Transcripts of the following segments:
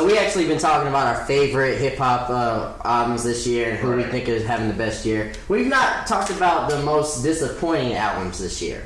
So we actually been talking about our favorite hip hop albums this year and who we think is having the best year. We've not talked about the most disappointing albums this year.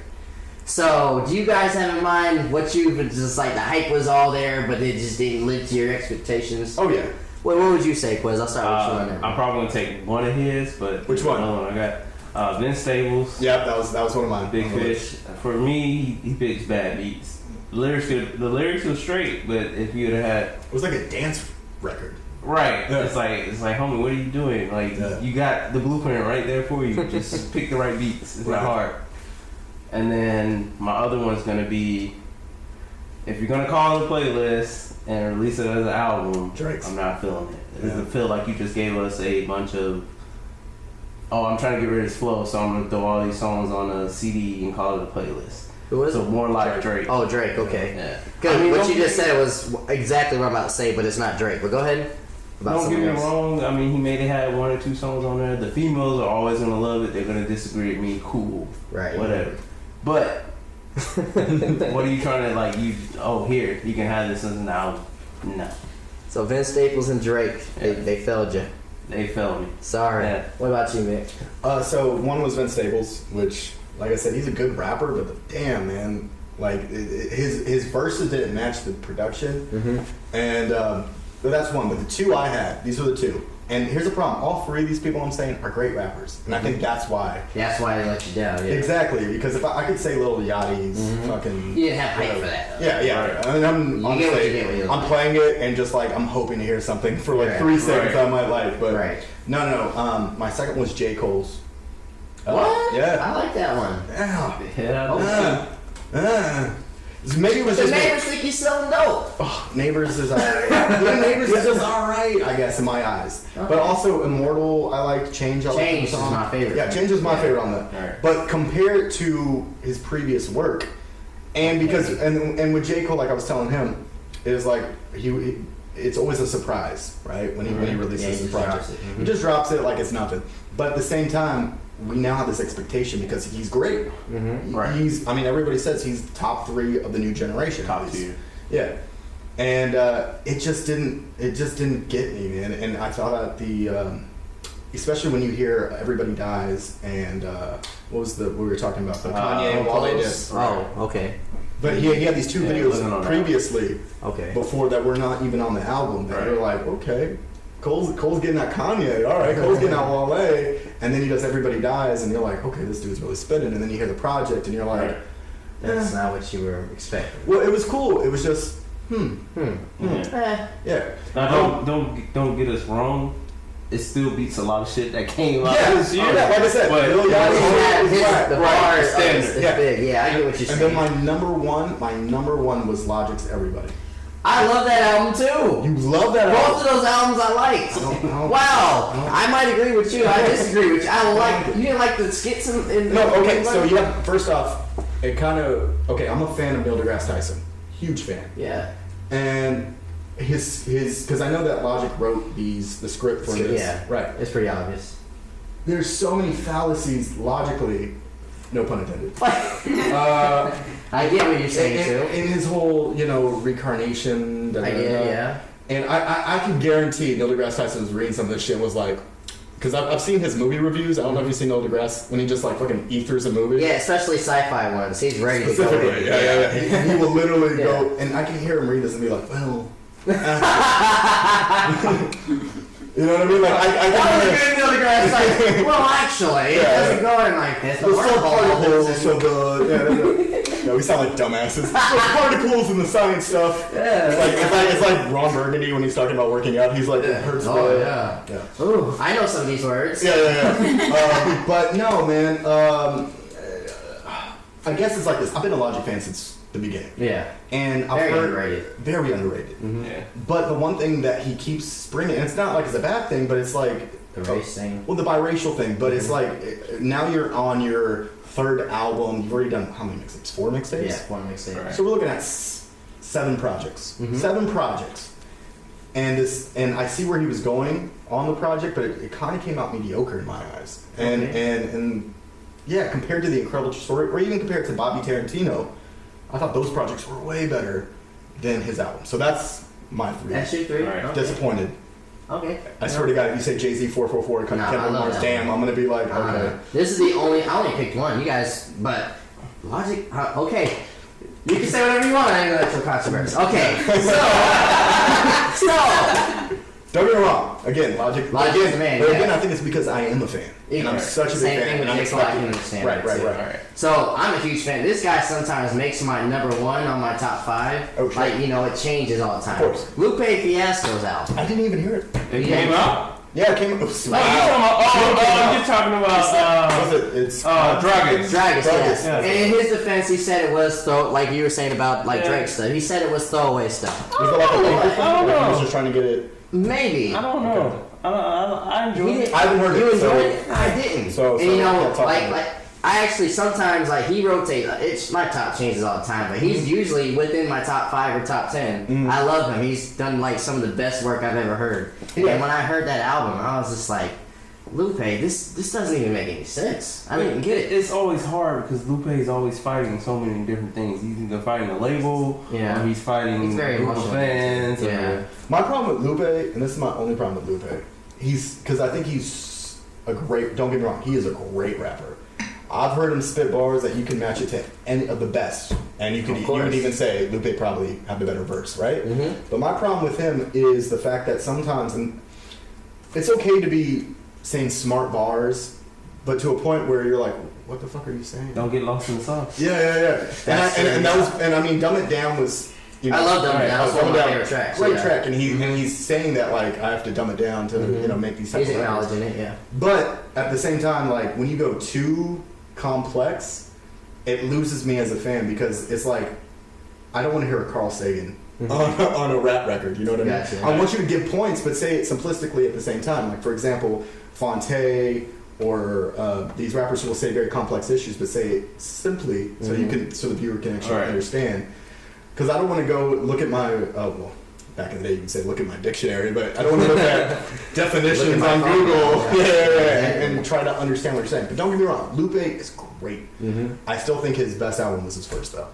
So do you guys have in mind what you just like? The hype was all there, but it just didn't live to your expectations. Oh yeah. What would you say, Quiz? I'll start with you on that. I'm probably gonna take one of his, but which one? I got Vince Staples. Yep, that was one of mine. Big Fish. For me, he picks bad beats. The lyrics were straight, but if you'd have had, it was like a dance record. Right. Yeah. It's like, homie, what are you doing? Like, you got the blueprint right there for you. Just pick the right beats. It's not hard. And then my other one's gonna be, if you're gonna call it a playlist and release it as an album, Drake's. I'm not feeling it. It doesn't feel like you just gave us a bunch of, I'm trying to get rid of this flow, so I'm gonna throw all these songs on a CD and call it a playlist. Who was so it? more like Drake. Oh, Drake. Okay. Yeah. Good. What you just said was exactly what I'm about to say, but it's not Drake. But go ahead. Don't get me wrong. I mean, he may have had one or two songs on there. The females are always gonna love it. They're gonna disagree with me. Cool. Right. Whatever. But what are you trying to here you can have this as an album? No. So Vince Staples and Drake, they failed you. They failed me. Sorry. Yeah. What about you, Mick? So one was Vince Staples, which, like I said, he's a good rapper, but damn, man, like his verses didn't match the production, and but that's one. But the two I had, these were the two. And here's the problem: all three of these people I'm saying are great rappers, and I think that's why. That's why they let you down. Yeah. Exactly, because if I could say Lil Yachty's fucking, you didn't have hype for that. Though. Yeah. Right. I mean, I'm playing it and just like I'm hoping to hear something for like 3 seconds out of my life, but no. My second was J.COLE's. What? Yeah. I like that one. Maybe it was just neighbors think he's selling dope. Oh, Neighbors is alright. Neighbors is just alright, I guess, in my eyes. Okay. But also Immortal, I like. Change. Change is my favorite. Yeah, Change is my favorite on that. Right. But compared to his previous work, and because and with J. Cole, like I was telling him, it was like it's always a surprise, right? When he releases his project, he just drops it like it's nothing. But at the same time, we now have this expectation because he's great. Right. I mean, everybody says he's top 3 of the new generation. Top 2. Yeah. And it just didn't get me, man. And I thought that especially when you hear Everybody Dies and what was we were talking about, the Kanye and Wale disc. Oh, okay. But he had these 2 videos previously before that were not even on the album. That were like, okay, Cole's getting at Kanye. All right, Cole's getting at Wale. And then he does Everybody Dies, and you're like, okay, this dude's really spinning. And then you hear the project, and you're like, that's not what you were expecting. Well, it was cool. It was just, Yeah. Now, don't get us wrong. It still beats a lot of shit that came out this year. Yeah, like I said, the bar is big. Yeah, I get what you're saying. And then my number one was Logic's Everybody. I love that album too. You love that album? Both of those albums I liked. Wow. I might agree with you. I disagree with you. You didn't like the skits in No, okay, so first off, it kind of, I'm a fan of Neil deGrasse Tyson. Huge fan. Yeah. And his because I know that Logic wrote the script for this. Yeah. Right. It's pretty obvious. There's so many fallacies logically, no pun intended. I get what you're saying too. In his whole, reincarnation. Yeah. And I can guarantee Neil deGrasse Tyson was reading some of this shit and was like, because I've seen his movie reviews. I don't know if you've seen Neil deGrasse when he just like fucking ethers a movie. Yeah, espally sci-fi ones. He's ready to go. Yeah. He will literally go, and I can hear him read this and be like, well. You know what I mean? Like I can Neil deGrasse Tyson. Well, actually, it doesn't go in like this. The particles of the we sound like dumbasses. The particles and the science stuff. Yeah. It's like Ron Burgundy when he's talking about working out. He's like, it hurts. Oh yeah. Ooh, I know some of these words. Yeah. But no, man. I guess it's like this. I've been a Logic fan since the beginning. Yeah. And I've heard very underrated. Mm-hmm. Yeah. But the one thing that he keeps bringing, and it's not like it's a bad thing, but it's like the race thing. Well, the biracial thing. But it's like now you're on your 3rd album. You've already done how many mixtapes? 4 mixtapes? Yeah, 4 mixtapes. Right. So we're looking at 7 projects. 7 projects. And I see where he was going on the project, but it kind of came out mediocre in my eyes. And yeah, compared to The Incredible Story, or even compared to Bobby Tarantino, I thought those projects were way better than his album. So that's my 3. That's your 3. Right. Okay. Disappointed. Okay. I swear to God, if you say Jay-Z 444 to come No, Kendrick I love Lamar's that damn, I'm gonna be like, okay. This is the only. I only picked one. You guys, but Logic. Okay. You can say whatever you want. I ain't gonna let you controversy. Okay. So. Don't get me wrong. Again, Logic is again, the man, but yeah. again, I think it's because I am a fan. And I'm Right. such a big Same fan. thing with and I'm J.COLE, I expecting- can understand Right, that right, too. right. Alright. So I'm a huge fan. This guy sometimes makes my number 1 on my top 5. Oh, sure. Like, you know, it changes all the time. Of course. Lupe Fiasco's out. I didn't even hear it. It Yeah. came out? Yeah, it came out. Oh, you're talking about Was it? It's Dragon. Dragus, Dragus, yeah. yeah. And in his defense, he said it was like you were saying about like Drake stuff. He said it was throwaway stuff. Was it like a label thing? I don't Like he was know. just trying to get it. Maybe. I don't know. I enjoy it. I haven't heard You it. enjoyed So, it? I didn't. So- and you so know, can't talk like about it. I actually sometimes like he rotates. It's my top changes all the time, but he's usually within my top 5 or top 10. I love him. He's done like some of the best work I've ever heard. Yeah. And when I heard that album, I was just like, Lupe, this doesn't even make any sense. I didn't get it. It's always hard because Lupe is always fighting so many different things. He's either fighting a label, Yeah. or he's fighting He's very a group of emotional. fans. Yeah. my problem with Lupe, and this is my only problem with Lupe, because I think he's a great. Don't get me wrong, he is a great rapper. I've heard him spit bars that you can match it to any of the best, and you would even say Lupe probably have the better verse, right? Mhm. But my problem with him is the fact that sometimes, and it's okay to be saying smart bars, but to a point where you're like, what the fuck are you saying? Don't get lost in the sauce. Yeah. And that was, and I mean, Dumb It Down was. You know, I love Dumb It Down. That's one of my favorite tracks. Great Yeah. track, and he's saying that like I have to dumb it down to make these. He's type of records. acknowledging it, yeah. But at the same time, like when you go too complex, it loses me as a fan because it's like I don't want to hear a Carl Sagan on a rap record. You know what I mean? Gotcha. I want you to give points, but say it simplistically at the same time. Like for example, Fonte or these rappers who will say very complex issues, but say it simply so you can so the viewer can actually Right. understand. Because I don't want to go look at my well. Back in the day, you could say, look at my dictionary, but I don't want to look at definitions Look at on my phone. Google Yeah. and try to understand what you're saying. But don't get me wrong, Lupe is great. Mm-hmm. I still think his best album was his first, though.